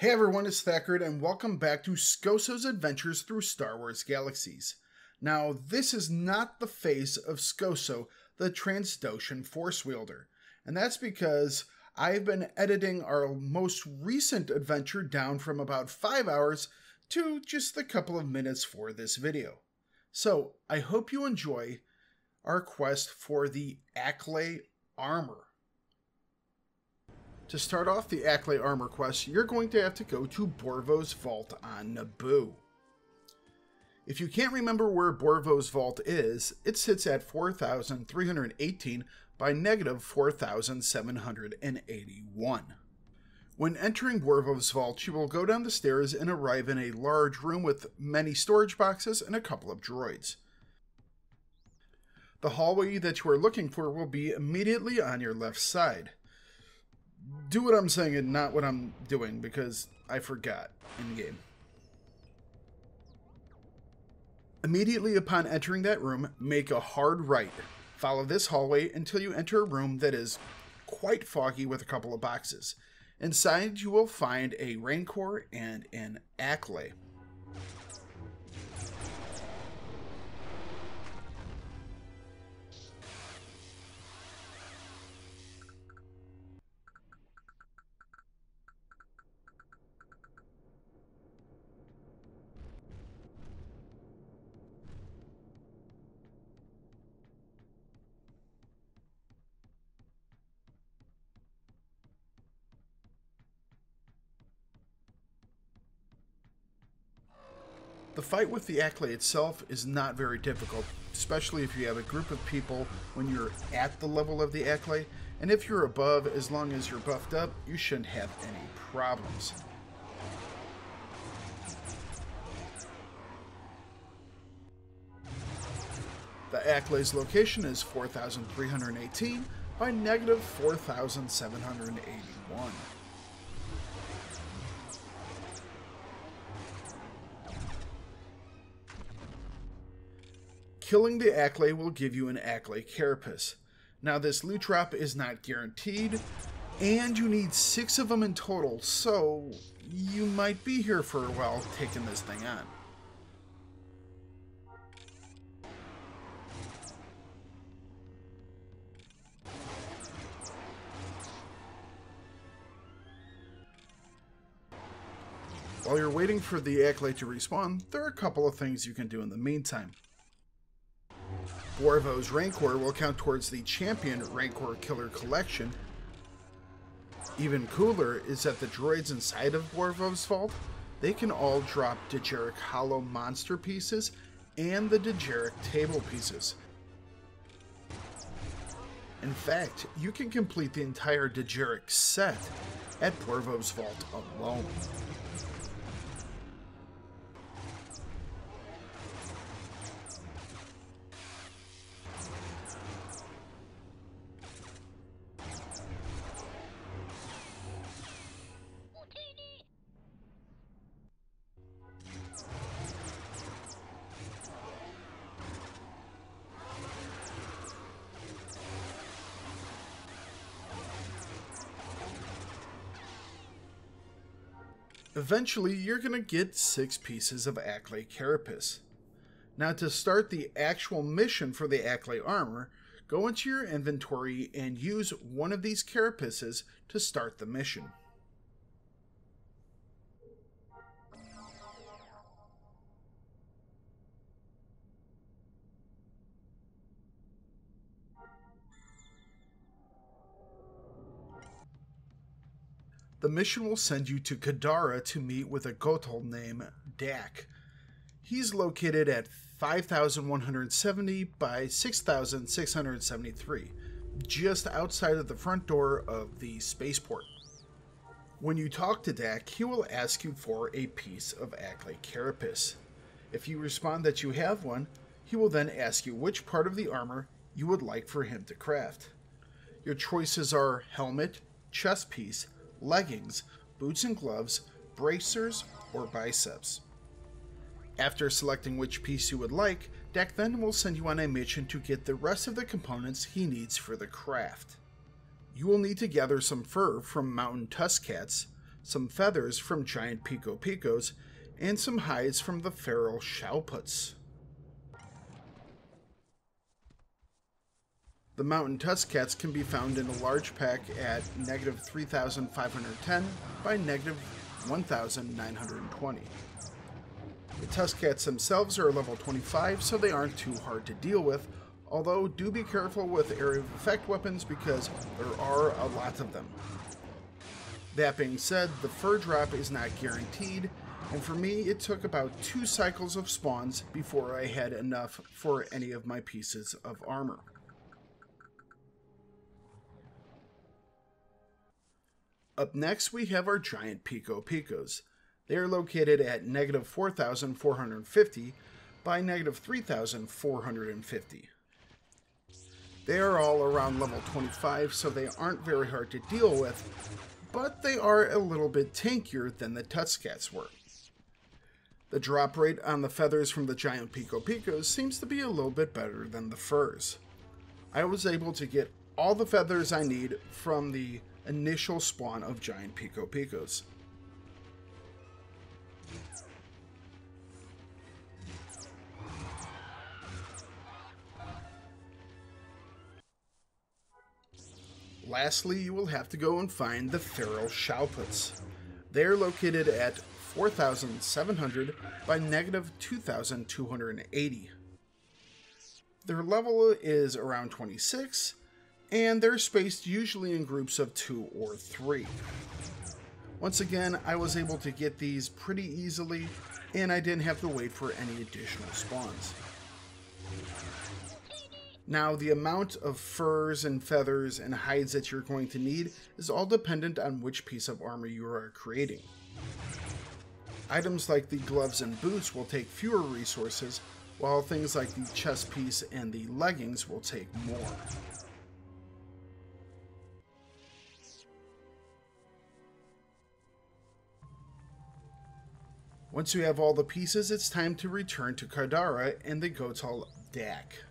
Hey everyone, it's Thakard, and welcome back to Scoso's Adventures through Star Wars Galaxies. Now, this is not the face of Scoso, the Transdotion Force Wielder, and that's because I've been editing our most recent adventure down from about 5 hours to just a couple of minutes for this video. So, I hope you enjoy our quest for the Acklay armor. To start off the Acklay armor quest, you're going to have to go to Borvo's Vault on Naboo. If you can't remember where Borvo's Vault is, it sits at 4,318 by negative 4,781. When entering Borvo's Vault, you will go down the stairs and arrive in a large room with many storage boxes and a couple of droids. The hallway that you are looking for will be immediately on your left side. Do what I'm saying and not what I'm doing, because I forgot in-game. Immediately upon entering that room, make a hard right. Follow this hallway until you enter a room that is quite foggy with a couple of boxes. Inside you will find a Rancor and an Acklay. The fight with the Acklay itself is not very difficult, especially if you have a group of people when you're at the level of the Acklay, and if you're above, as long as you're buffed up, you shouldn't have any problems. The Acklay's location is 4,318 by negative 4,781. Killing the Acklay will give you an Acklay carapace. Now this loot drop is not guaranteed, and you need 6 of them in total, so you might be here for a while taking this thing on. While you're waiting for the Acklay to respawn, there are a couple of things you can do in the meantime. Borvo's Rancor will count towards the Champion Rancor Killer Collection. Even cooler is that the droids inside of Borvo's Vault, they can all drop Dejeric Hollow Monster pieces and the Dejeric Table pieces. In fact, you can complete the entire Dejeric set at Borvo's Vault alone. Eventually, you're going to get 6 pieces of Acklay carapace. Now, to start the actual mission for the Acklay armor, go into your inventory and use one of these carapaces to start the mission. The mission will send you to Kadara to meet with a Gotol named Dak. He's located at 5,170 by 6,673, just outside of the front door of the spaceport. When you talk to Dak, he will ask you for a piece of Acklay carapace. If you respond that you have one, he will then ask you which part of the armor you would like for him to craft. Your choices are helmet, chest piece, leggings, boots and gloves, bracers, or biceps. After selecting which piece you would like, Dak then will send you on a mission to get the rest of the components he needs for the craft. You will need to gather some fur from mountain tusk cats, some feathers from giant Picos, and some hides from the feral Showputs. The mountain tuskcats can be found in a large pack at -3,510 by -1,920. The tuskcats themselves are level 25, so they aren't too hard to deal with, although do be careful with area of effect weapons because there are a lot of them. That being said, the fur drop is not guaranteed, and for me it took about 2 cycles of spawns before I had enough for any of my pieces of armor. Up next we have our giant Picos. They are located at -4,450 by -3,450. They are all around level 25, so they aren't very hard to deal with, but they are a little bit tankier than the tuskcats were. The drop rate on the feathers from the giant Picos seems to be a little bit better than the furs. I was able to get all the feathers I need from the initial spawn of giant Picos. Lastly, you will have to go and find the feral Showputs. They are located at 4,700 by -2,280. Their level is around 26, and they're spaced usually in groups of 2 or 3. Once again, I was able to get these pretty easily, and I didn't have to wait for any additional spawns. Now, the amount of furs and feathers and hides that you're going to need is all dependent on which piece of armor you are creating. Items like the gloves and boots will take fewer resources, while things like the chest piece and the leggings will take more. Once you have all the pieces, it's time to return to Thakard and the Gotal Dak.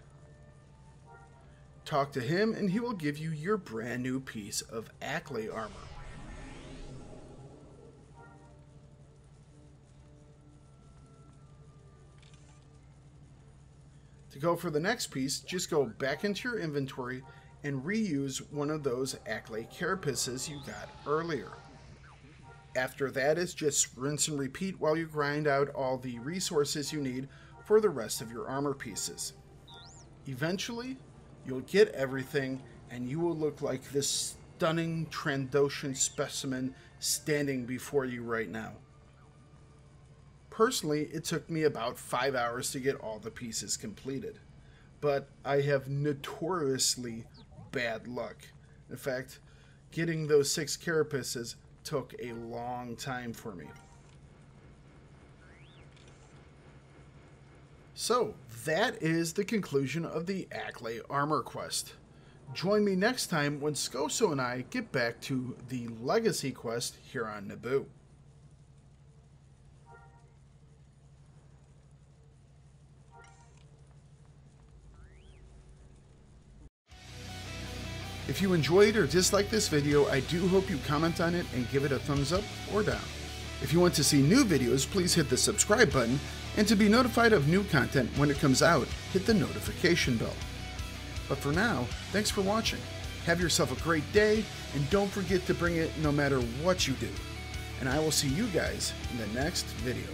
Talk to him and he will give you your brand new piece of Acklay armor. To go for the next piece, just go back into your inventory and reuse one of those Acklay carapaces you got earlier. After that is just rinse and repeat while you grind out all the resources you need for the rest of your armor pieces. Eventually, you'll get everything and you will look like this stunning Trandoshan specimen standing before you right now. Personally, it took me about 5 hours to get all the pieces completed, but I have notoriously bad luck. In fact, getting those 6 carapaces took a long time for me. So, that is the conclusion of the Acklay armor quest. Join me next time when Skoso and I get back to the Legacy quest here on Naboo. If you enjoyed or disliked this video, I do hope you comment on it and give it a thumbs up or down. If you want to see new videos, please hit the subscribe button, and to be notified of new content when it comes out, hit the notification bell. But for now, thanks for watching. Have yourself a great day, and don't forget to bring it no matter what you do. And I will see you guys in the next video.